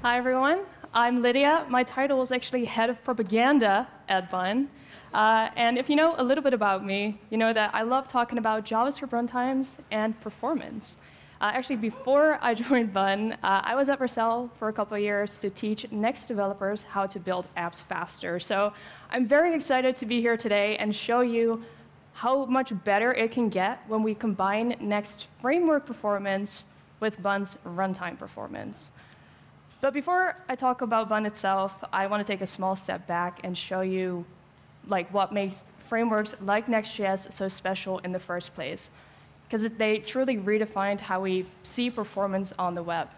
Hi, everyone. I'm Lydia. My title is actually Head of Propaganda at Bun. And if you know a little bit about me, you know that I love talking about JavaScript runtimes and performance. Actually, before I joined Bun, I was at Vercel for a couple of years to teach Next developers how to build apps faster. So I'm very excited to be here today and show you how much better it can get when we combine Next framework performance with Bun's runtime performance. But before I talk about Bun itself, I want to take a small step back and show you what makes frameworks like Next.js so special in the first place, because they truly redefined how we see performance on the web.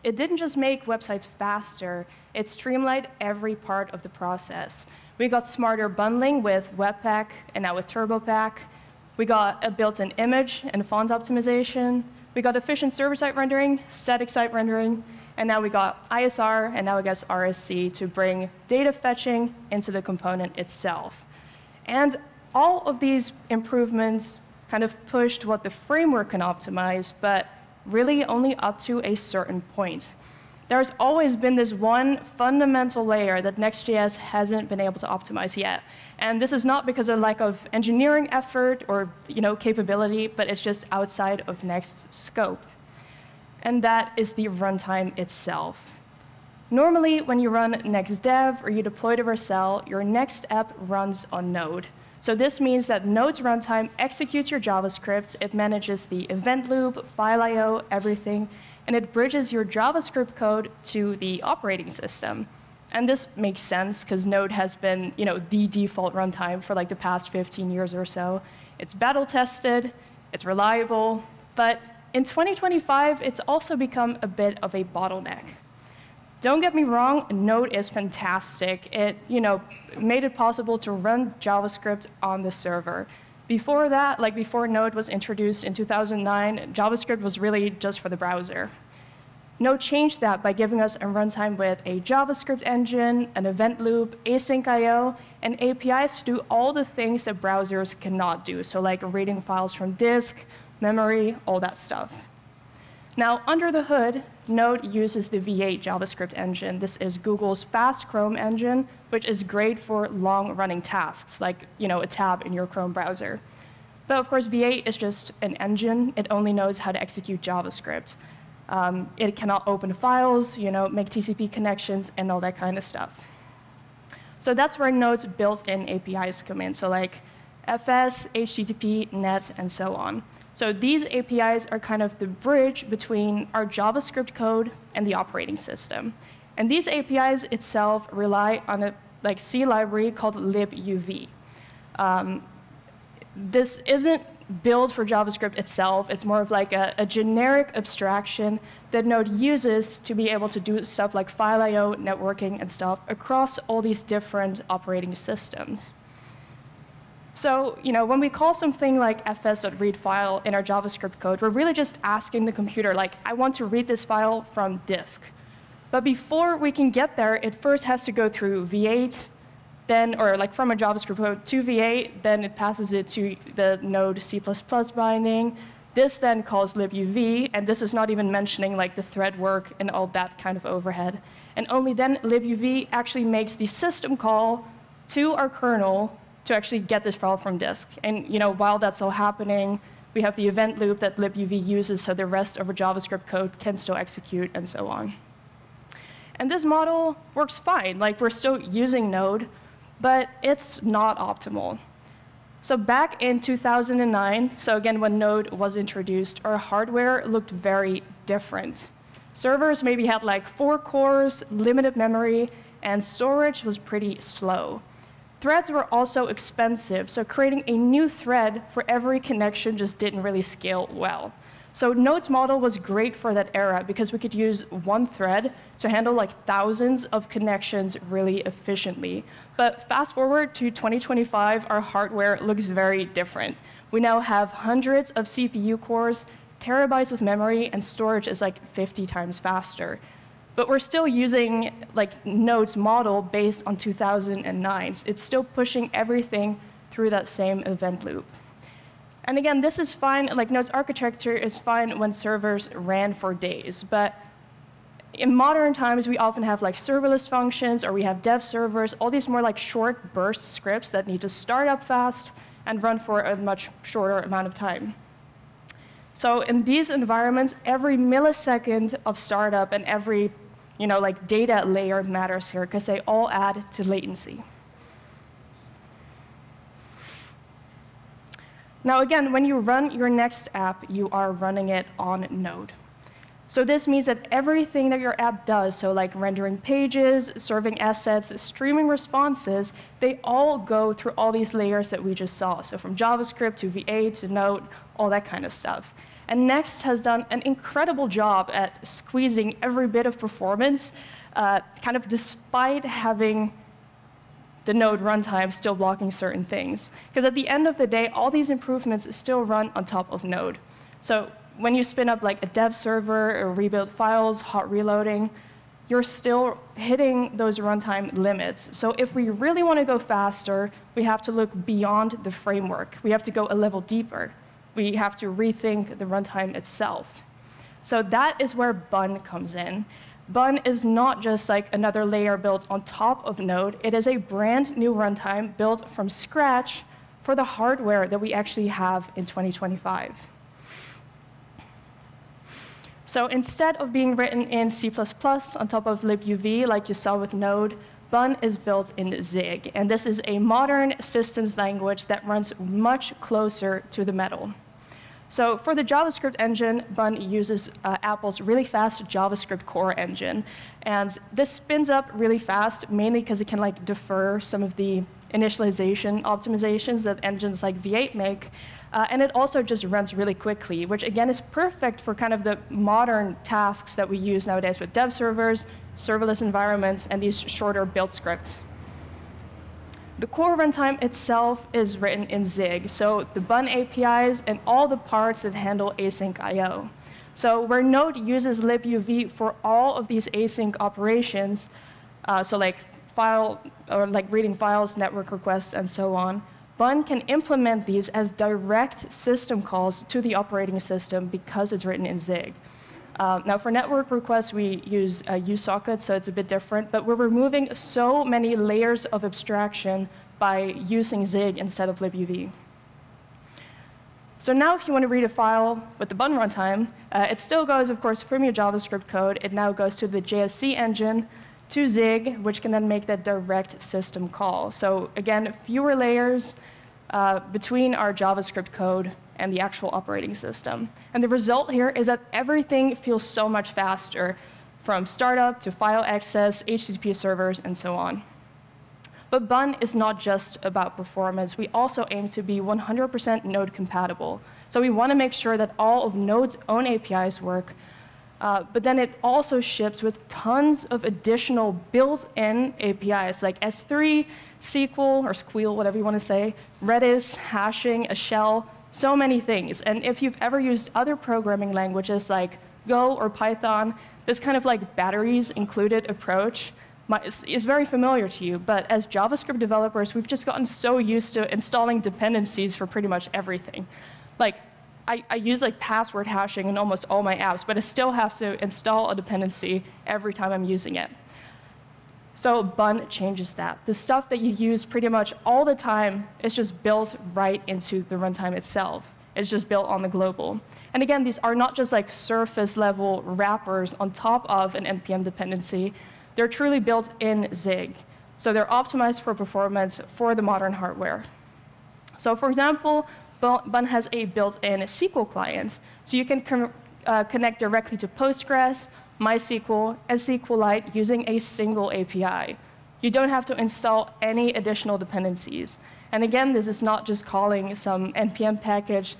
It didn't just make websites faster, it streamlined every part of the process. We got smarter bundling with Webpack and now with TurboPack. We got a built-in image and font optimization. We got efficient server-side rendering, static site rendering, and now we got ISR, and now I guess RSC to bring data fetching into the component itself. And all of these improvements kind of pushed what the framework can optimize, but really only up to a certain point. There's always been this one fundamental layer that Next.js hasn't been able to optimize yet. And this is not because of lack of engineering effort or capability, but it's just outside of Next's scope. And that is the runtime itself. Normally, when you run Next.dev or you deploy to Vercel, your Next app runs on Node. So this means that Node's runtime executes your JavaScript, it manages the event loop, file I/O, everything, and it bridges your JavaScript code to the operating system. And this makes sense because Node has been, the default runtime for the past 15 years or so. It's battle tested, it's reliable, but in 2025, it's also become a bit of a bottleneck. Don't get me wrong, Node is fantastic. It, made it possible to run JavaScript on the server. Before that, before Node was introduced in 2009, JavaScript was really just for the browser. Node changed that by giving us a runtime with a JavaScript engine, an event loop, async I/O, and APIs to do all the things that browsers cannot do. So reading files from disk, memory, all that stuff. Now, under the hood, Node uses the V8 JavaScript engine. This is Google's fast Chrome engine, which is great for long-running tasks, like a tab in your Chrome browser. But of course, V8 is just an engine. It only knows how to execute JavaScript. It cannot open files, make TCP connections, and all that kind of stuff. So that's where Node's built-in APIs come in, so FS, HTTP, NET, and so on. So these APIs are kind of the bridge between our JavaScript code and the operating system. And these APIs itself rely on a C library called libuv. This isn't built for JavaScript itself. It's more of a generic abstraction that Node uses to be able to do stuff like file I/O, networking, and stuff across all these different operating systems. So, when we call something like fs.readFile in our JavaScript code, we're really just asking the computer, I want to read this file from disk. But before we can get there, it first has to go through V8, then, or from a JavaScript code to V8, then it passes it to the Node C++ binding. This then calls libuv, and this is not even mentioning the thread work and all that kind of overhead. And only then libuv actually makes the system call to our kernel to actually get this file from disk. And while that's all happening, we have the event loop that libuv uses so the rest of our JavaScript code can still execute and so on. And this model works fine. We're still using Node, but it's not optimal. So back in 2009, so again when Node was introduced, our hardware looked very different. Servers maybe had 4 cores, limited memory, and storage was pretty slow. Threads were also expensive, so creating a new thread for every connection just didn't really scale well. So Node's model was great for that era because we could use one thread to handle thousands of connections really efficiently. But fast forward to 2025, our hardware looks very different. We now have hundreds of CPU cores, terabytes of memory, and storage is 50 times faster. But we're still using Node's model based on 2009. It's still pushing everything through that same event loop. And again, this is fine, Node's architecture is fine when servers ran for days, but in modern times, we often have like serverless functions, or we have dev servers, all these more like short burst scripts that need to start up fast and run for a much shorter amount of time. So in these environments, every millisecond of startup and every like data layer matters here, because they all add to latency. Now again, when you run your Next app, you are running it on Node. So this means that everything that your app does, so like rendering pages, serving assets, streaming responses, they all go through all these layers that we just saw. So from JavaScript to V8 to Node, all that kind of stuff. And Next has done an incredible job at squeezing every bit of performance, kind of despite having the Node runtime still blocking certain things. Because at the end of the day, all these improvements still run on top of Node. So when you spin up like a dev server or rebuild files, hot reloading, you're still hitting those runtime limits. So if we really want to go faster, we have to look beyond the framework. We have to go a level deeper. We have to rethink the runtime itself. So that is where Bun comes in. Bun is not just like another layer built on top of Node. It is a brand new runtime built from scratch for the hardware that we actually have in 2025. So instead of being written in C++ on top of libuv like you saw with Node, Bun is built in Zig. And this is a modern systems language that runs much closer to the metal. So for the JavaScript engine, Bun uses Apple's really fast JavaScript core engine. And this spins up really fast, mainly because it can like defer some of the initialization optimizations that engines like V8 make. And it also just runs really quickly, which again is perfect for kind of the modern tasks that we use nowadays with dev servers, serverless environments, and these shorter build scripts. The core runtime itself is written in Zig, so the Bun APIs and all the parts that handle async I/O. So where Node uses libuv for all of these async operations, so like file or like reading files, network requests, and so on, Bun can implement these as direct system calls to the operating system because it's written in Zig. Now, for network requests, we use usockets, so it's a bit different, but we're removing so many layers of abstraction by using Zig instead of libuv. So now if you want to read a file with the Bun runtime, it still goes, of course, from your JavaScript code. It now goes to the JSC engine, to Zig, which can then make that direct system call. So again, fewer layers between our JavaScript code and the actual operating system. And the result here is that everything feels so much faster, from startup to file access, HTTP servers, and so on. But Bun is not just about performance. We also aim to be 100% Node compatible. So we want to make sure that all of Node's own APIs work, but then it also ships with tons of additional built-in APIs like S3, SQL, or Squeal, whatever you want to say, Redis, hashing, a shell, so many things. And if you've ever used other programming languages like Go or Python, this kind of like batteries included approach is very familiar to you. But as JavaScript developers, we've just gotten so used to installing dependencies for pretty much everything. Like, I use like password hashing in almost all my apps, but I still have to install a dependency every time I'm using it. So Bun changes that. The stuff that you use pretty much all the time is just built right into the runtime itself. It's just built on the global. And again, these are not just like surface level wrappers on top of an NPM dependency. They're truly built in Zig. So they're optimized for performance for the modern hardware. So for example, Bun has a built-in SQL client. So you can connect directly to Postgres, MySQL, and SQLite using a single API. You don't have to install any additional dependencies. And again, this is not just calling some NPM package.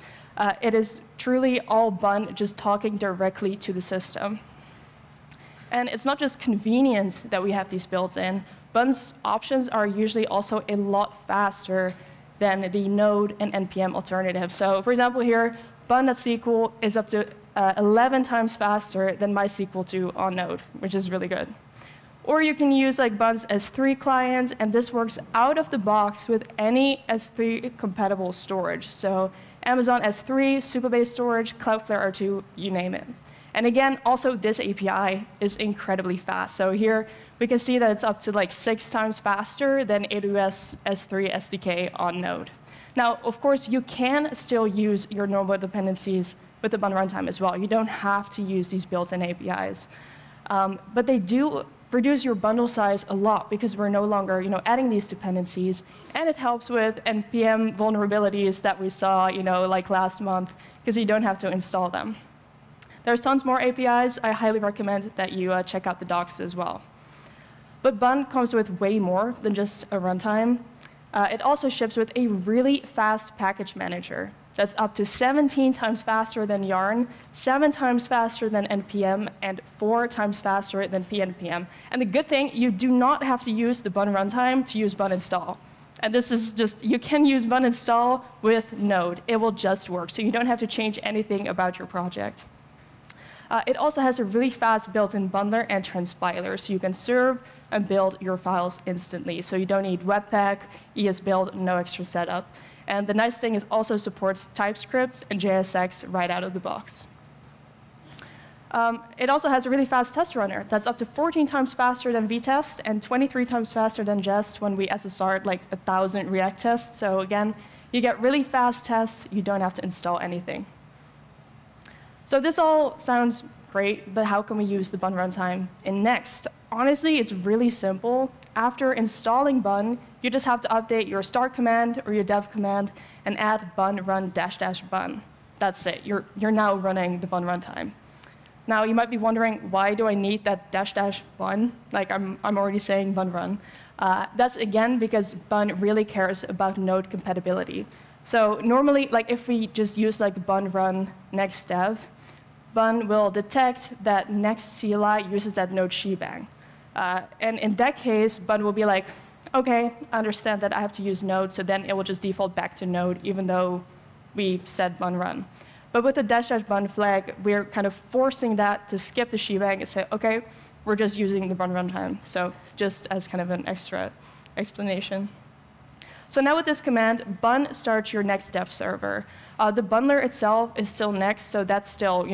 It is truly all Bun just talking directly to the system. And it's not just convenient that we have these built in. Bun's options are usually also a lot faster than the Node and NPM alternative. So for example here, Bun.SQL is up to 11 times faster than MySQL 2 on Node, which is really good. Or you can use like Bun's S3 client, and this works out of the box with any S3 compatible storage. So Amazon S3, Supabase storage, Cloudflare R2, you name it. And again, also this API is incredibly fast. So here we can see that it's up to like 6 times faster than AWS S3 SDK on Node. Now, of course, you can still use your normal dependencies with the Bun runtime as well. You don't have to use these built-in APIs. But they do reduce your bundle size a lot because we're no longer adding these dependencies. And it helps with NPM vulnerabilities that we saw like last month because you don't have to install them. There's tons more APIs. I highly recommend that you check out the docs as well. But Bun comes with way more than just a runtime. It also ships with a really fast package manager that's up to 17 times faster than Yarn, 7 times faster than NPM, and 4 times faster than PNPM. And the good thing, you do not have to use the Bun runtime to use Bun install. And this is just, you can use Bun install with Node. It will just work, so you don't have to change anything about your project. It also has a really fast built-in bundler and transpiler, so you can serve and build your files instantly. So you don't need Webpack, ESBuild, no extra setup. And the nice thing is also supports TypeScript and JSX right out of the box. It also has a really fast test runner that's up to 14 times faster than vtest and 23 times faster than Jest when we SSR'd like 1,000 React tests. So again, you get really fast tests. You don't have to install anything. So this all sounds great, but how can we use the Bun runtime in Next? Honestly, it's really simple. After installing Bun, you just have to update your start command or your dev command and add bun run -- bun. That's it. You're now running the Bun runtime. Now, you might be wondering, why do I need that -- bun? Like, I'm already saying bun run. That's, again, because Bun really cares about Node compatibility. So normally, like if we just use like bun run next dev, Bun will detect that Next CLI uses that Node shebang. And in that case, Bun will be like, OK, I understand that I have to use Node, so then it will just default back to Node, even though we said bun run. But with the -- bun flag, we're kind of forcing that to skip the shebang and say, OK, we're just using the Bun runtime. So just as kind of an extra explanation. So now with this command, Bun starts your Next dev server. The bundler itself is still Next, so that's still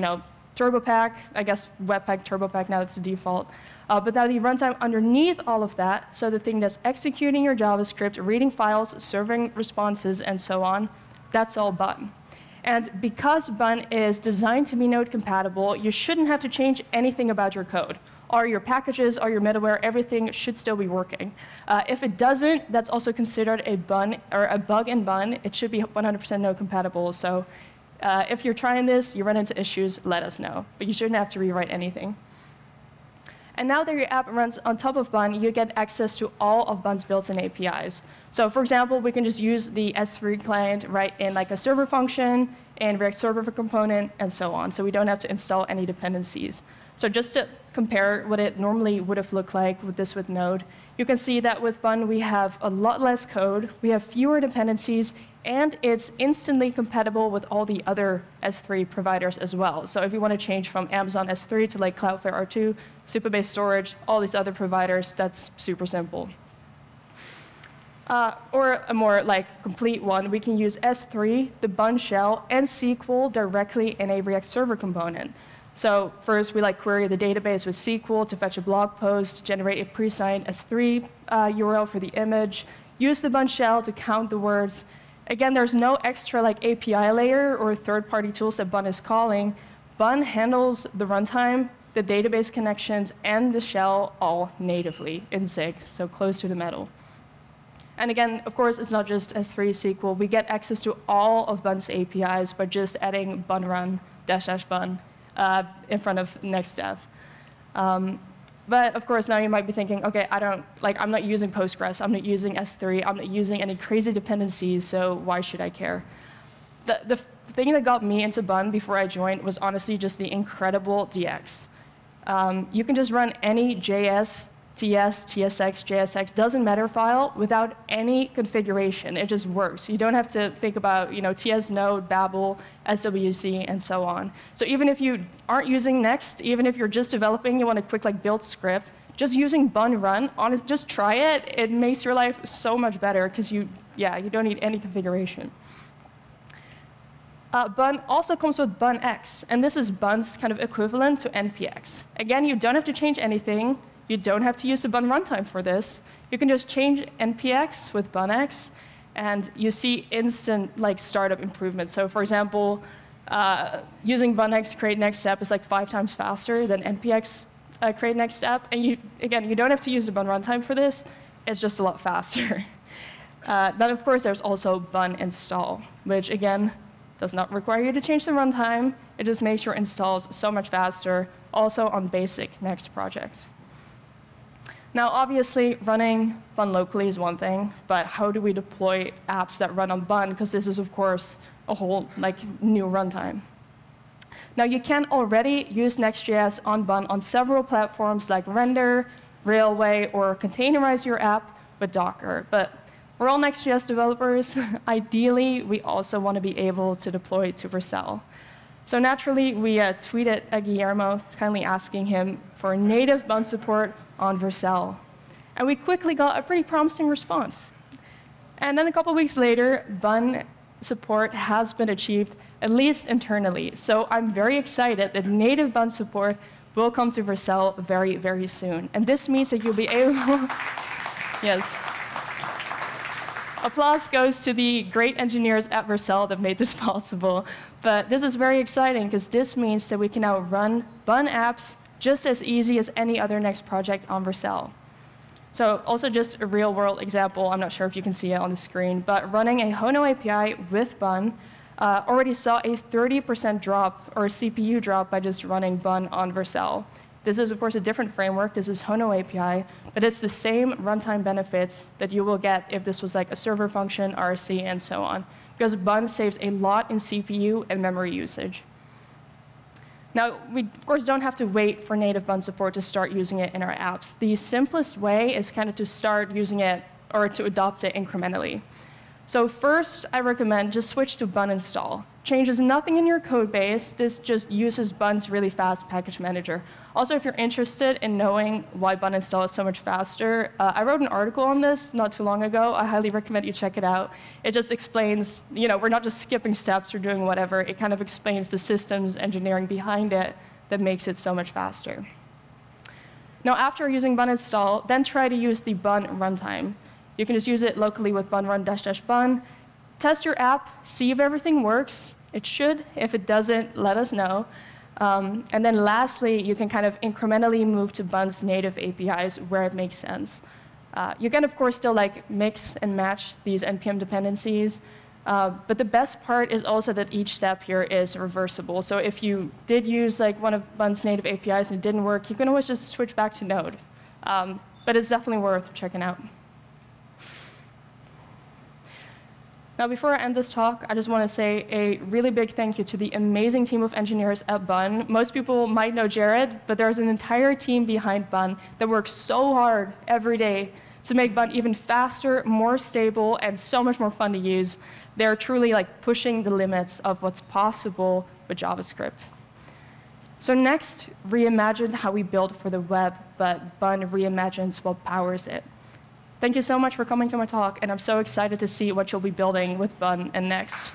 TurboPack, I guess Webpack, TurboPack, now it's the default. But now the runtime underneath all of that, so the thing that's executing your JavaScript, reading files, serving responses, and so on, that's all Bun. And because Bun is designed to be Node compatible, you shouldn't have to change anything about your code. All your packages, all your middleware, everything should still be working. If it doesn't, that's also considered a bug in Bun. It should be 100% Node compatible. So if you're trying this, you run into issues, let us know. But you shouldn't have to rewrite anything. And now that your app runs on top of Bun, you get access to all of Bun's built-in APIs. So for example, we can just use the S3 client right in like a server function, in React Server component, and so on. So we don't have to install any dependencies. So just to compare what it normally would have looked like with Node, you can see that with Bun, we have a lot less code, we have fewer dependencies, and it's instantly compatible with all the other S3 providers as well. So if you want to change from Amazon S3 to like Cloudflare R2, Supabase Storage, all these other providers, that's super simple. Or a more like complete one, we can use S3, the Bun shell, and SQL directly in a React Server component. So first, we query the database with SQL to fetch a blog post, generate a pre-signed S3 URL for the image, use the Bun shell to count the words. Again, there's no extra API layer or third-party tools that Bun is calling. Bun handles the runtime, the database connections, and the shell all natively in Zig, so close to the metal. And again, of course, it's not just S3 SQL. We get access to all of Bun's APIs by just adding bun run -- bun in front of Next dev. But of course, now you might be thinking, OK, I'm not using Postgres. I'm not using S3. I'm not using any crazy dependencies, so why should I care? The thing that got me into Bun before I joined was honestly just the incredible DX. You can just run any JS, TS, TSX, JSX, doesn't matter file without any configuration. It just works. You don't have to think about TS Node, Babel, SWC, and so on. So even if you aren't using Next, even if you're just developing, you want a quick build script, just using bun run, just try it. It makes your life so much better because you don't need any configuration. Bun also comes with Bun-X, and this is Bun's kind of equivalent to NPX. Again, you don't have to change anything. You don't have to use the Bun runtime for this. You can just change NPX with Bun-X, and you see instant startup improvements. So for example, using Bun-X create next step is 5 times faster than NPX create next step. And you don't have to use the Bun runtime for this. It's just a lot faster. Then of course there's also Bun install, which again does not require you to change the runtime. It just makes your installs so much faster, also on basic Next projects. Now, obviously, running Bun locally is one thing, but how do we deploy apps that run on Bun? Because this is, of course, a whole new runtime. Now, you can already use Next.js on Bun on several platforms like Render, Railway, or containerize your app with Docker. But we're all Next.js developers. Ideally, we also want to be able to deploy to Vercel. So naturally, we tweeted at Guillermo, kindly asking him for native Bun support on Vercel. And we quickly got a pretty promising response. And then a couple weeks later, Bun support has been achieved, at least internally. So I'm very excited that native Bun support will come to Vercel very, very soon. And this means that you'll be able, yes. Applause goes to the great engineers at Vercel that made this possible. But this is very exciting because this means that we can now run Bun apps just as easy as any other Next project on Vercel. So also just a real-world example, I'm not sure if you can see it on the screen, but running a Hono API with Bun already saw a 30% drop or CPU drop by just running Bun on Vercel. This is, of course, a different framework. This is Hono API, but it's the same runtime benefits that you will get if this was a server function, RC, and so on, because Bun saves a lot in CPU and memory usage. Now, we, of course, don't have to wait for native Bun support to start using it in our apps. The simplest way is kind of to start using it or to adopt it incrementally. So first, I recommend just switch to Bun install. Changes nothing in your code base. This just uses Bun's really fast package manager. Also, if you're interested in knowing why Bun install is so much faster, I wrote an article on this not too long ago. I highly recommend you check it out. It just explains, we're not just skipping steps or doing whatever. It kind of explains the systems engineering behind it that makes it so much faster. Now, after using Bun install, then try to use the Bun runtime. You can just use it locally with bun run -- bun. Test your app, see if everything works. It should. If it doesn't, let us know. And then lastly, you can kind of incrementally move to Bun's native APIs where it makes sense. You can, of course, still mix and match these NPM dependencies. But the best part is also that each step here is reversible. So if you did use one of Bun's native APIs and it didn't work, you can always just switch back to Node. But it's definitely worth checking out. Now, before I end this talk, I just want to say a really big thank you to the amazing team of engineers at Bun. Most people might know Jared, but there's an entire team behind Bun that works so hard every day to make Bun even faster, more stable, and so much more fun to use. They're truly pushing the limits of what's possible with JavaScript. So Next reimagined how we build for the web, but Bun reimagines what powers it. Thank you so much for coming to my talk, and I'm so excited to see what you'll be building with Bun and Next.